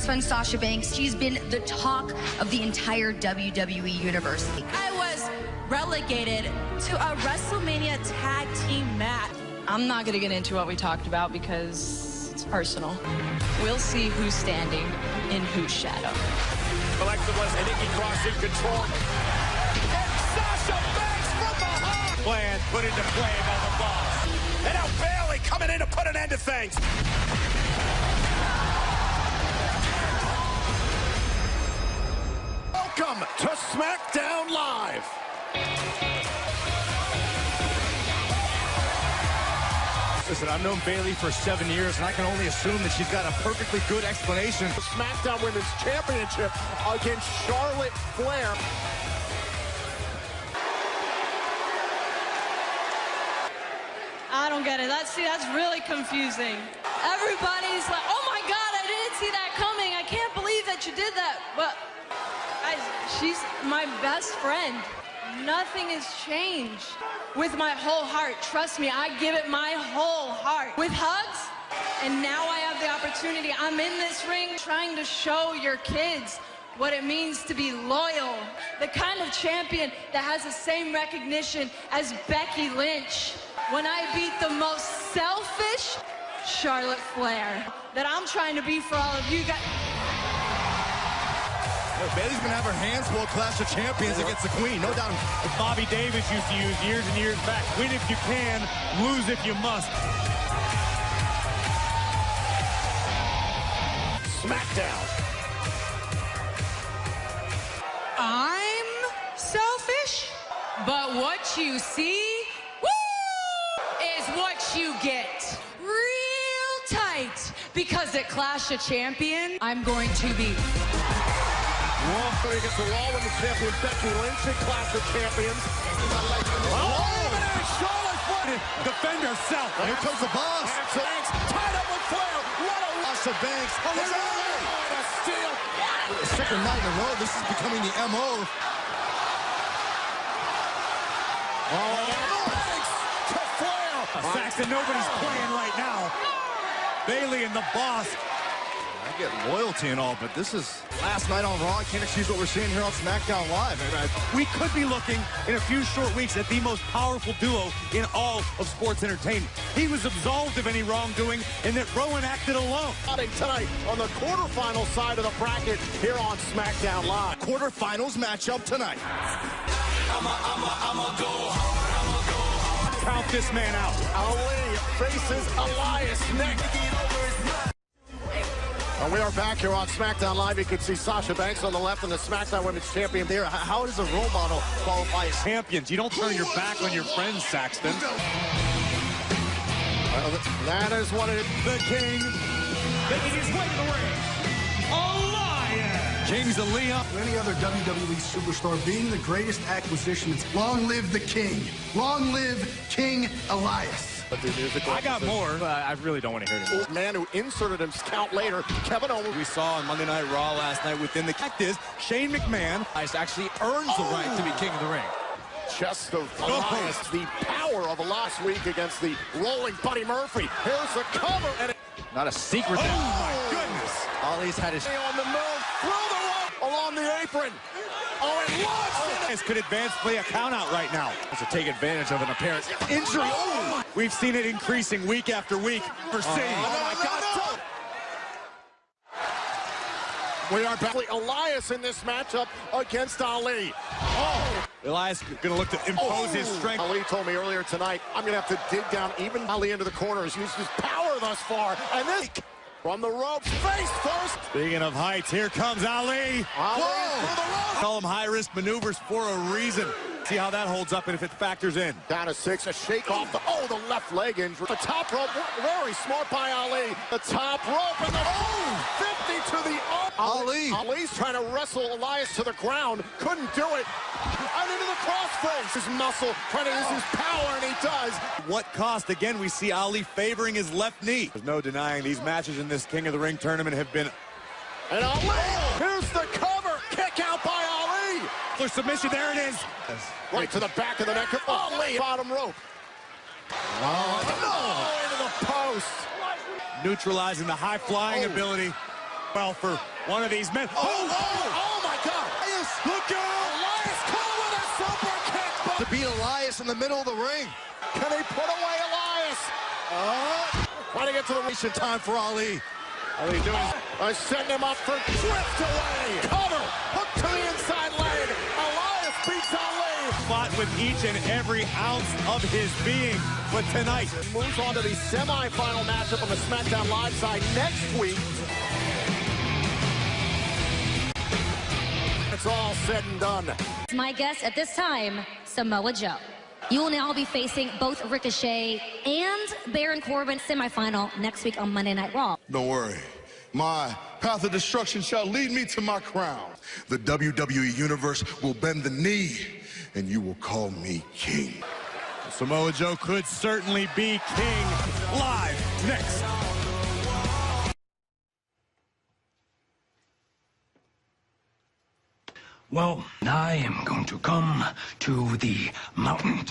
friend Sasha Banks. She's been the talk of the entire WWE universe. I was relegated to a WrestleMania tag team match. I'm not going to get into what we talked about because it's personal. We'll see who's standing in whose shadow. Alexa Bliss and Nikki Cross in control. And Sasha Banks from behind. Plan put into play by the Boss. And now Bayley coming in to put an end to things. Welcome to SmackDown Live. Listen, I've known Bayley for 7 years, and I can only assume that she's got a perfectly good explanation. The SmackDown Women's Championship against Charlotte Flair. I don't get it. That's really confusing. Everybody's like, oh my God, I didn't see that coming. I can't believe that you did that. But she's my best friend. Nothing has changed. With my whole heart, trust me, I give it my whole heart. With hugs, and now I have the opportunity. I'm in this ring trying to show your kids what it means to be loyal. The kind of champion that has the same recognition as Becky Lynch. When I beat the most selfish Charlotte Flair that I'm trying to be for all of you guys. Bayley's gonna have her hands full Clash of Champions against the Queen, no doubt. Bobby Davis used to use years and years back. Win if you can, lose if you must. SmackDown. I'm selfish, but what you see, is what you get. Real tight, because at Clash of Champions, I'm going to be. Wolf against the Raw Women's Champion Becky Lynch in Clash of Champions. Charlotte Flair. Defend herself. Here comes the Boss. Banks tied up with Flair. What a Sasha Banks. What a steal. Second night in a row, this is becoming the MO. Banks to Flair. Saxton, nobody's playing right now. Bayley and the Boss. I get loyalty and all, but this is last night on Raw. I can't excuse what we're seeing here on SmackDown Live. We could be looking in a few short weeks at the most powerful duo in all of sports entertainment. He was absolved of any wrongdoing, and that Rowan acted alone. Tonight on the quarterfinal side of the bracket here on SmackDown Live. Quarterfinals matchup tonight. Count this man out. Ali faces Elias next. And we are back here on SmackDown Live. You can see Sasha Banks on the left and the SmackDown Women's Champion there. How does a role model qualify as Champions. You don't turn your back on your friends, Saxton. That is what it is. The King making his way to the ring. Elias. King's Elias? Any other WWE superstar being the greatest acquisition. It's long live the King. Long live King Elias. I got more. I really don't want to hear it anymore. Man who inserted him count later, Kevin Owens. We saw on Monday Night Raw last night within the fact is Shane McMahon actually earns the right to be king of the ring. Chest of Elias, the power of last week against the rolling Buddy Murphy. Here's the cover. And Not a secret. Oh, my goodness. Ali's had his on the move, through the rope, along the apron. Oh, and launches This could advance play a count out right now. to take advantage of an apparent injury. Oh, We've seen it increasing week after week. For Oh, my God. We are back. Elias in this matchup against Ali. Oh, Elias going to look to impose his strength. Ali told me earlier tonight, I'm going to have to dig down even Ali into the corner. He's used his power thus far. And this from the ropes, face first. Speaking of heights, here comes Ali. Ali through the ropes. Call them high-risk maneuvers for a reason. See how that holds up and if it factors in. Down to 6, a shake off the, the left leg injury. The top rope, very smart by Ali. The top rope and the 50 to the Ali. Ali's trying to wrestle Elias to the ground. Couldn't do it. And into the crossface. His muscle, trying to use his power, and he does. What cost? Again, we see Ali favoring his left knee. There's no denying these matches in this King of the Ring tournament have been... And Ali, here's the cover. Kick out by Ali. For submission, there it is. Right to the back of the neck of Ali. Bottom rope. Oh, into the post. Neutralizing the high-flying ability. Well, for one of these men. Oh my God! Elias, look out! Elias Cole with a super kick. To beat Elias in the middle of the ring. Can he put away Elias? Trying to get to the reach in time for Ali. Ali doing. I send him up for drift away. Cover. Hook to the inside leg. Elias beats Ali. Fought with each and every ounce of his being. But tonight, Moves on to the semi-final matchup on the SmackDown Live side next week. It's all said and done. My guest at this time, Samoa Joe. You will now be facing both Ricochet and Baron Corbin semifinal next week on Monday Night Raw. Don't worry. My path of destruction shall lead me to my crown. The WWE Universe will bend the knee, and you will call me king. Samoa Joe could certainly be king. Live next. Well, I am going to come to the mountain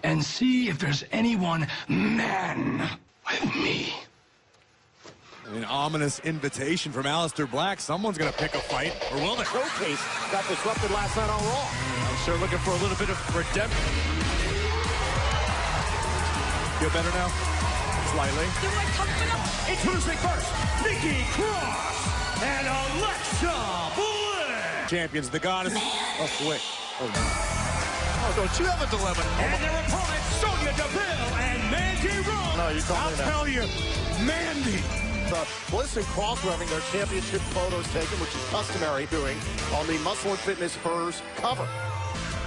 and see if there's anyone man with me. An ominous invitation from Aleister Black. Someone's going to pick a fight, or will they? Showcase got disrupted last night on Raw. I'm sure looking for a little bit of redemption. Feel better now? Slightly. Introducing first, Nikki Cross and Alexa Bliss. Champions, the goddess. Oh, wait. Oh, no. Oh, don't you have a dilemma? And their opponents, Sonya Deville and Mandy Rose. No, you told me I'll that. tell you, Mandy. Bliss and Cross were having their championship photos taken, which is customary doing on the Muscle and Fitness Furs cover.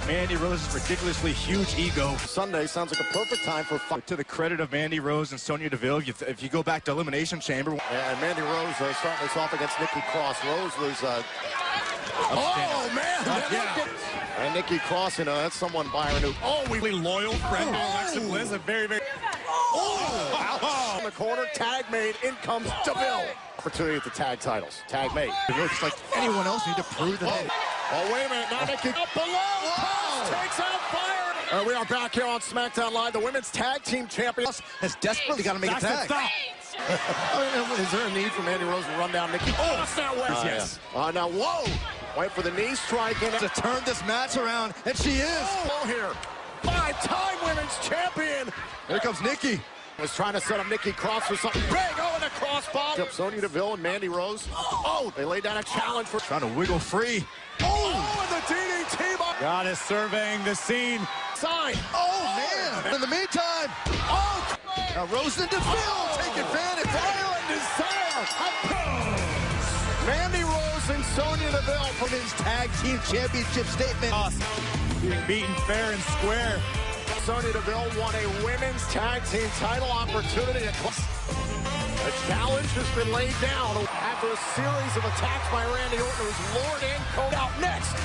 Mandy Rose's ridiculously huge ego. Sunday sounds like a perfect time for fun. To the credit of Mandy Rose and Sonya Deville, if you go back to Elimination Chamber. And Mandy Rose starting this off against Nikki Cross. Rose was... oh, man! Yeah. And Nikki Cross, that's someone Byron who... Oh, we loyal friend of Alexa Bliss. A very, very... In the corner, tag made. In comes Deville. Opportunity at the tag titles. Tag made. It looks like anyone else need to prove that. Oh, wait a minute. Now Nikki up below. Cross takes out Fire. We are back here on SmackDown Live. The women's tag team champions Has desperately got to make a tag. Is there a need for Mandy Rose to run down Nikki? Oh, it's not West. Yes. Yeah. Now, whoa. Wait for the knee strike. And To turn this match around, and she is. oh, here. 5-time women's champion. Here comes Nikki. Was trying to set up Nikki Cross for something big. Oh, and a crossbody. Up Sonya Deville and Mandy Rose. Oh, they laid down a challenge for... Trying to wiggle free. Oh, and the DDT by... Goddess surveying the scene. Sign. Oh, man. In the meantime, Oh, now Rose and Deville take advantage. Violent Desire. Mandy Rose and Sonya Deville for Women's Tag Team Championship statement. Being beaten fair and square. Sonya Deville won a women's tag team title opportunity. A challenge has been laid down after a series of attacks by Randy Orton, who's lured in. Code out next.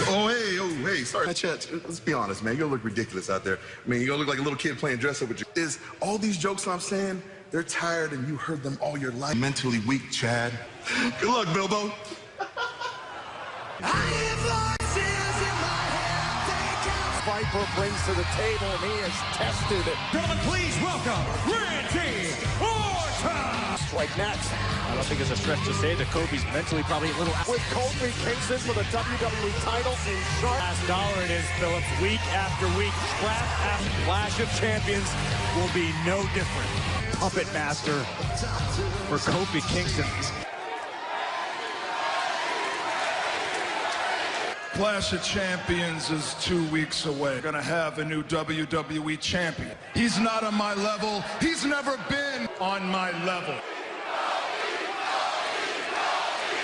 Oh, hey, sorry. Chet, let's be honest, man. You're gonna look ridiculous out there. I mean, you're gonna look like a little kid playing dress up with you. Is all these jokes I'm saying, they're tired and you heard them all your life. Mentally weak, Chad. Good luck, Bilbo. Viper brings to the table, and he has tested it. Gentlemen, please welcome Randy Orton. Strike next. I don't think it's a stretch to say that Kofi's mentally probably a little... With Kofi Kingston for the WWE title in sharp. Last dollar it is, Phillips. Week after week, scrap after Clash of Champions will be no different. Puppet master for Kofi Kingston. Clash of Champions is 2 weeks away. We're gonna have a new WWE champion. He's not on my level. He's never been on my level.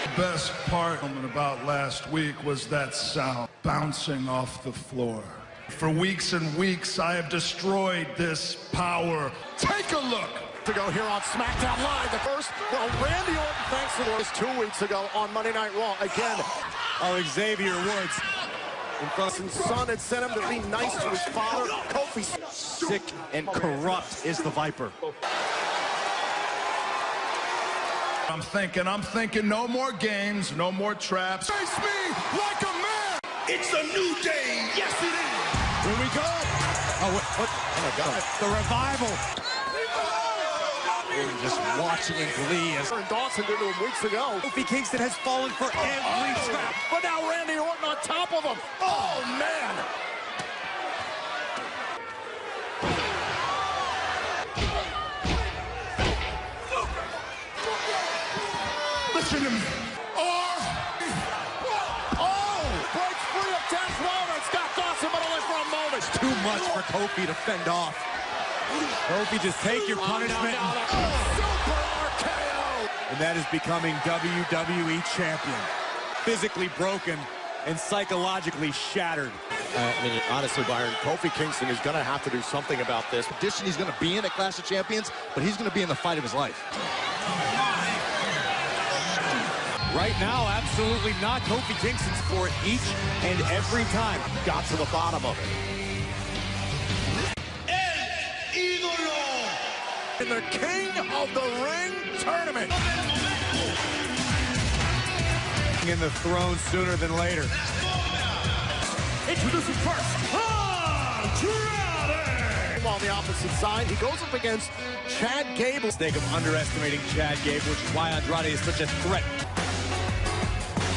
The best part about last week was that sound bouncing off the floor. For weeks and weeks, I have destroyed this power. Take a look. To go here on SmackDown Live. The first, well, Randy Orton, thanks to this 2 weeks ago on Monday Night Raw. Again, Xavier Woods. his son had sent him to be nice to his father. Kofi. Sick and corrupt is the Viper. I'm thinking no more games, no more traps. Face me like a man. It's a new day. Yes, it is. Here we go. Oh, what? Oh, my God. The revival. Just watching in glee as Dawson did to him weeks ago. Kofi Kingston has fallen for every trap. But now Randy Orton on top of him. Oh, man. Listen to me. Breaks free of Death Row. Scott Dawson, but only for a moment. It's too much for Kofi to fend off. Kofi, just take your punishment. Super RKO. And that is becoming WWE champion. Physically broken and psychologically shattered. I mean, honestly, Byron, Kofi Kingston is going to have to do something about this. In addition, he's going to be in a Clash of Champions, but he's going to be in the fight of his life. Right now, absolutely not. Kofi Kingston's for it each and every time. Got to the bottom of it. In the King of the Ring tournament. In the throne sooner than later. Introducing first, Andrade! On the opposite side, he goes up against Chad Gable. Mistake of underestimating Chad Gable, which is why Andrade is such a threat.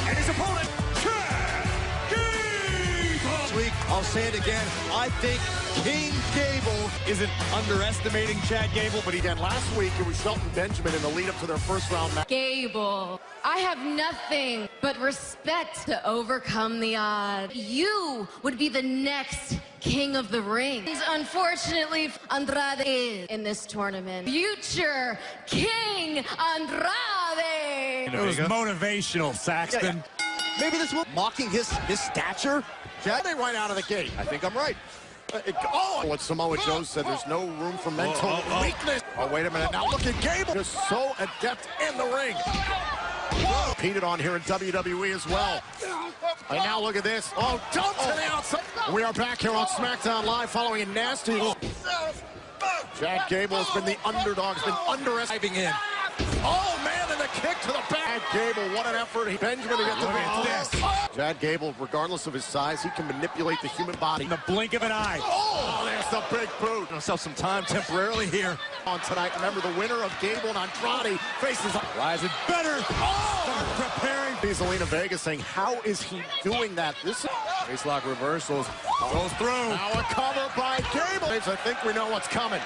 And his opponent, Chad Gable! This week, I'll say it again, I think King Gable isn't underestimating Chad Gable, but he Again, last week it was Shelton Benjamin in the lead-up to their first-round match. Gable, I have nothing but respect to overcome the odds. You would be the next King of the Ring. Unfortunately, Andrade is in this tournament. Future King Andrade! it was motivational, Saxton. Maybe this will mocking his stature. Chad, they right out of the gate. I think I'm right. What Samoa Joe said, there's no room for mental weakness. Oh, wait a minute. Now look at Gable. Just so adept in the ring. Repeated on here in WWE as well. And now look at this. Oh, dump to the outside. We are back here on SmackDown Live following a nasty. Chad Gable has been the underdog, has been underestimating in. Oh, man, and the kick to the back. Chad Gable, what an effort. Benjamin to get the this. Chad Gable, regardless of his size, he can manipulate the human body. In the blink of an eye. Oh, there's the big boot. Himself some time temporarily here. On tonight, remember the winner of Gable and Andrade faces Rising better. preparing. Zelina Vega saying, how is he doing that? This Facelock reversals. Goes through. Now a cover by Gable. I think we know what's coming.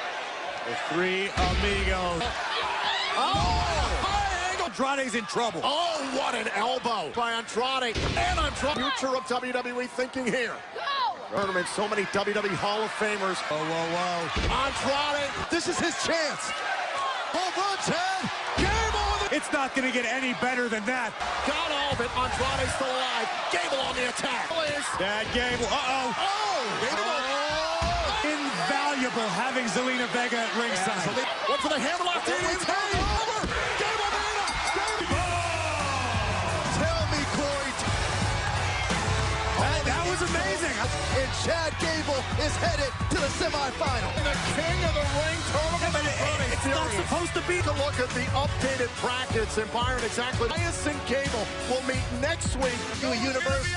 The three amigos. High angle. Andrade's in trouble. Oh, what an elbow by Andrade. And Andrade. Future of WWE thinking here. Tournament, so many WWE Hall of Famers. Whoa. Andrade. This is his chance. Home run, Chad. Gable. It's not going to get any better than that. Got all of it. Andrade's still alive. Gable on the attack. Chad Gable. Invaluable having Zelina Vega at ringside. What's the hammer lock? Over. Gable Vega. Tell me, Corey. That was amazing. And Chad Gable is headed to the semifinal. The King of the Ring tournament. It's not supposed to be. Take a look at the updated brackets, and Byron, exactly. Elias and Gable will meet next week to a universe.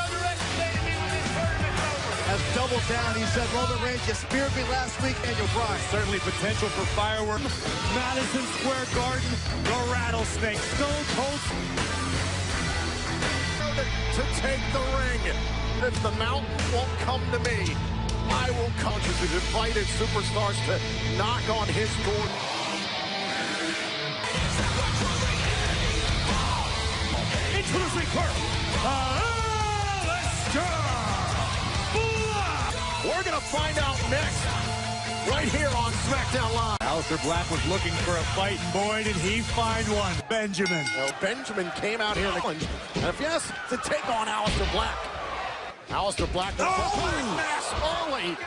Has doubled down. He said, Roman Reigns, you speared me last week and you're right. Certainly potential for fireworks. Madison Square Garden, the Rattlesnake, Stone Cold. To take the ring. If the mountain won't come to me, I will come. He's invited superstars to knock on his door. Introducing first, We're going to find out next, right here on SmackDown Live. Aleister Black was looking for a fight, and boy, did he find one. Benjamin. Well, Benjamin came out here and if yes, to take on Aleister Black. Aleister Black, mass early.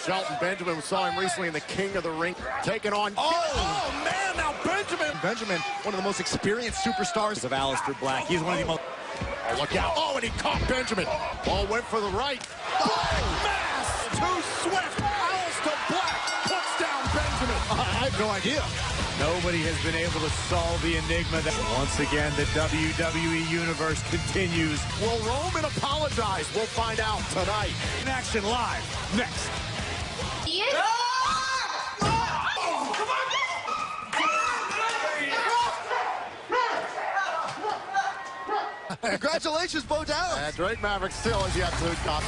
Shelton Benjamin, we saw him recently in the King of the Ring, taking on. Oh man, now Benjamin, one of the most experienced superstars of Aleister Black. He's one of the most. Oh, look out! Oh, and he caught Benjamin. Ball went for the right. Mass, too swift. Aleister Black puts down Benjamin. I have no idea. Nobody has been able to solve the enigma that once again the WWE Universe continues. Will Roman apologize? We'll find out tonight. In Action Live, next. Congratulations, Bo Dallas. And Drake Maverick still is yet to come.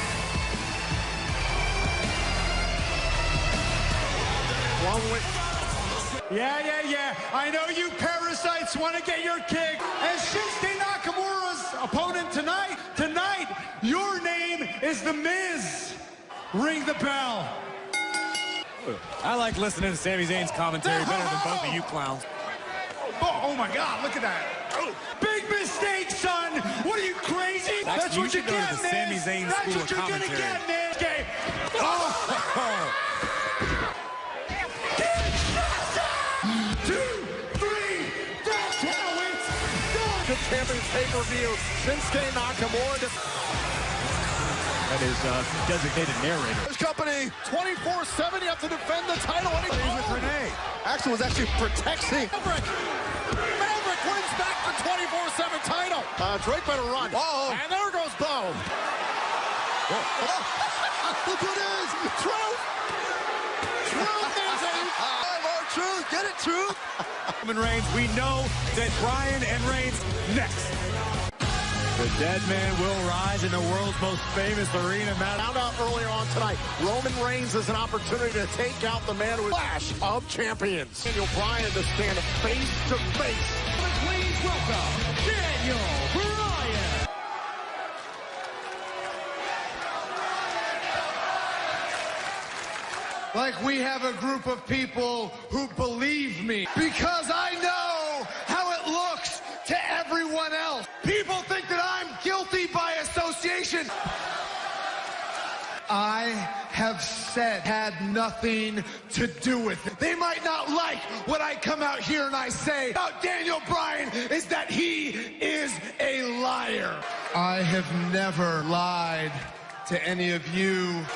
Yeah. I know you parasites want to get your kick. And Shinsuke Nakamura's opponent tonight, your name is The Miz. Ring the bell. I like listening to Sami Zayn's commentary better than both of you clowns. Oh my God, look at that. Big mistake, son. What are you, crazy? That's what you get, man. Sami Zayn That's school what you're of gonna commentary. get, man. Okay. Oh. 2, 3, that's how it's done. The champion's pay-per-view. Shinsuke Nakamura. That is designated narrator. This company 24/7. You have to defend the title. He's with Renee. Axel was actually protecting. Maverick wins back the 24/7 title. Drake better run. Uh-oh. And there goes Bo. Look who it is. Truth. Truth, get it, Truth. Roman Reigns, we know that Bryan and Reigns next. The dead man will rise in the world's most famous arena match. Found out earlier on tonight, Roman Reigns has an opportunity to take out the man who is Clash of Champions. Daniel Bryan to stand face to face. Please welcome Daniel Bryan. Like we have a group of people who believe me because I know how it looks to everyone else. People think that I'm guilty by association. I have said had nothing to do with it. They might not like what I come out here and I say about Daniel Bryan is that he is a liar. I have never lied to any of you.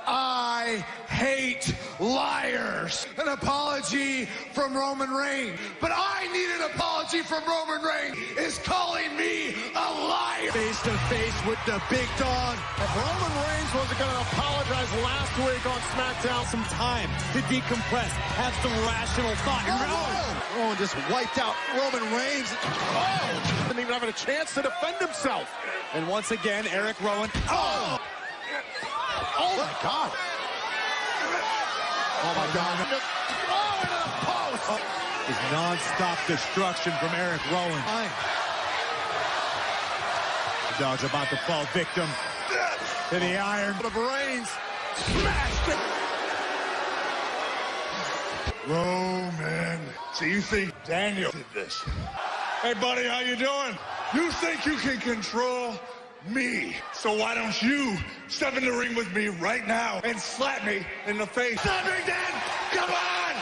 I hate liars. An apology from Roman Reigns. But I need an apology from Roman Reigns is calling me a liar. Face to face with the big dog. If Roman Reigns wasn't going to apologize last week on SmackDown, Some time to decompress, have some rational thought. Oh, just wiped out Roman Reigns. didn't even have a chance to defend himself. And once again, Eric Rowan. Oh my God. Oh my God. Oh, into the post. Is non-stop destruction from Eric Rowan. The dog's about to fall victim to the iron Of Reigns. Smashed it. Roman. So you think Daniel did this? Hey, buddy, how you doing? You think you can control me? So why don't you step in the ring with me right now and slap me in the face? Slap me, Dan! Come on!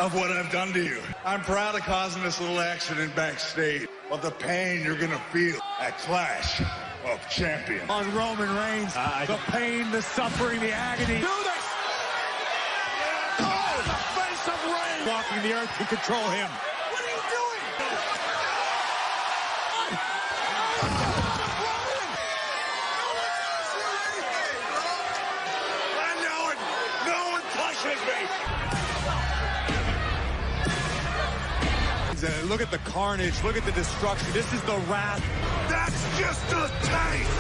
Of what I've done to you. I'm proud of causing this little accident backstage, but the pain you're gonna feel at Clash of Champions. On Roman Reigns, the pain, the suffering, the agony. Do this. Oh, the face of Reigns. Walking the earth to control him. What are you doing? I know it. No one touches me. Look at the carnage. Look at the destruction. This is the wrath. That's just a taste.